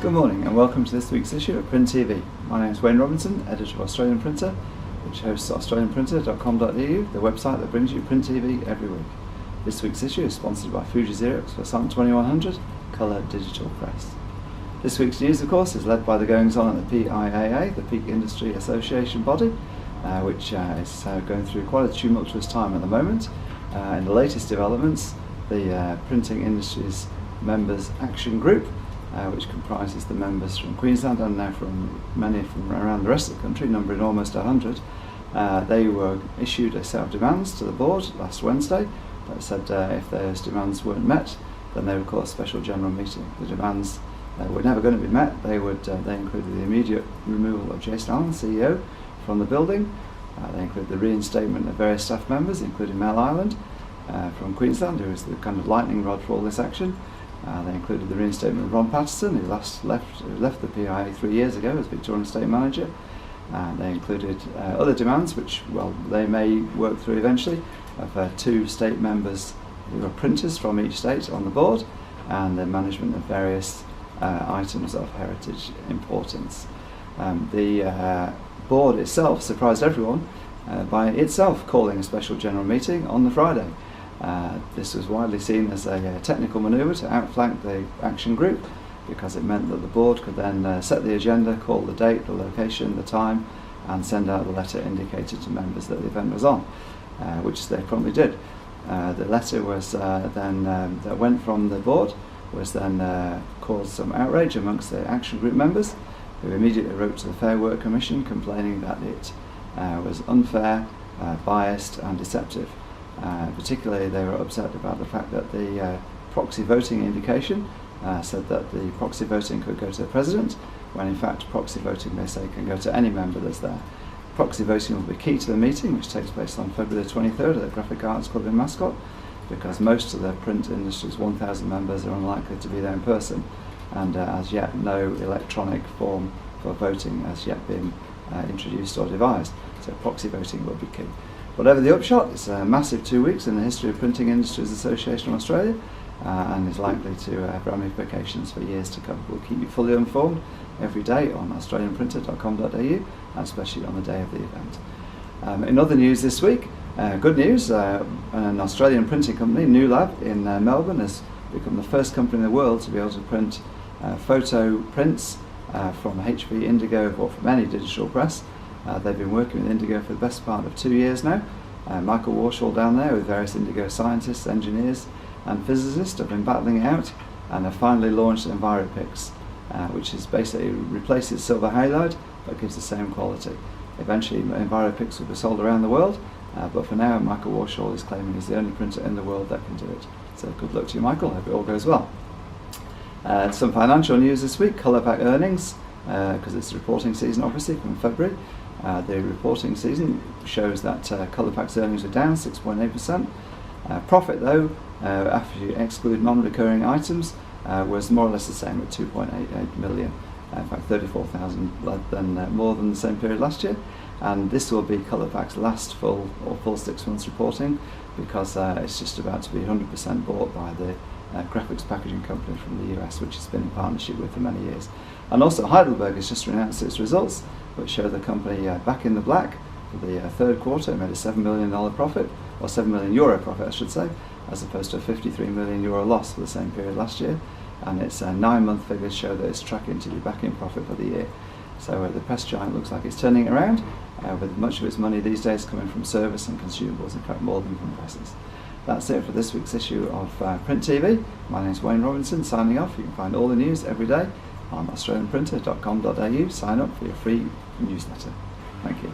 Good morning and welcome to this week's issue of PrintTV. My name is Wayne Robinson, editor of Australian Printer, which hosts australianprinter.com.au, the website that brings you PrintTV every week. This week's issue is sponsored by Fuji Xerox for Sun 2100 Colour Digital Press. This week's news, of course, is led by the goings-on at the PIAA, the Peak Industry Association body, which is going through quite a tumultuous time at the moment. In the latest developments, the Printing Industries Members Action Group, which comprises the members from Queensland and now from many from around the rest of the country, numbering almost 100. They were issued a set of demands to the board last Wednesday that said if those demands weren't met, then they would call a special general meeting. The demands were never going to be met. They included the immediate removal of Jason Allen, CEO, from the building. They included the reinstatement of various staff members, including Mel Ireland from Queensland, who was the kind of lightning rod for all this action. They included the reinstatement of Ron Patterson, who left the PIA 3 years ago as Victorian State Manager. They included other demands, which, well, they may work through eventually, of 2 state members who are printers from each state on the board, and the management of various items of heritage importance. The board itself surprised everyone by itself calling a special general meeting on the Friday. This was widely seen as a technical manoeuvre to outflank the action group, because it meant that the board could then set the agenda, call the date, the location, the time, and send out the letter indicated to members that the event was on, which they promptly did. The letter was that went from the board was then caused some outrage amongst the action group members, who immediately wrote to the Fair Work Commission complaining that it was unfair, biased and deceptive. Particularly they were upset about the fact that the proxy voting indication said that the proxy voting could go to the President, when in fact proxy voting, they say, can go to any member that's there. Proxy voting will be key to the meeting, which takes place on February the 23rd at the Graphic Arts Club in Mascot, because most of the print industry's 1,000 members are unlikely to be there in person, and as yet no electronic form for voting has yet been introduced or devised, so proxy voting will be key. Whatever the upshot, it's a massive 2 weeks in the history of Printing Industries Association of Australia, and is likely to have ramifications for years to come. We'll keep you fully informed every day on australianprinter.com.au, and especially on the day of the event. In other news this week, good news, an Australian printing company, New Lab in Melbourne, has become the first company in the world to be able to print photo prints from HP Indigo or from any digital press. They've been working with Indigo for the best part of 2 years now. Michael Warshall down there with various Indigo scientists, engineers and physicists have been battling it out, and have finally launched EnviroPix, which is basically replaces silver halide but gives the same quality. Eventually EnviroPix will be sold around the world, but for now Michael Warshall is claiming he's the only printer in the world that can do it. So good luck to you, Michael. I hope it all goes well. Some financial news this week, Colourpack earnings, because it's reporting season obviously from February. The reporting season shows that Colourpack's earnings are down 6.8%. Profit, though, after you exclude non-recurring items, was more or less the same at 2.88 million. In fact, 34,000 more than the same period last year. And this will be Colourpack's last full 6 months reporting, because it's just about to be 100% bought by the graphics packaging company from the US, which it's been in partnership with for many years. And also Heidelberg has just announced its results, which show the company back in the black for the third quarter. It made a $7 million profit, or €7 million profit I should say, as opposed to a €53 million loss for the same period last year. And its 9-month figures show that it's tracking to be back in profit for the year. So the press giant looks like it's turning it around, with much of its money these days coming from service and consumables, in fact more than from presses. That's it for this week's issue of PrintTV. My name is Wayne Robinson, signing off. You can find all the news every day on australianprinter.com.au. Sign up for your free newsletter. Thank you.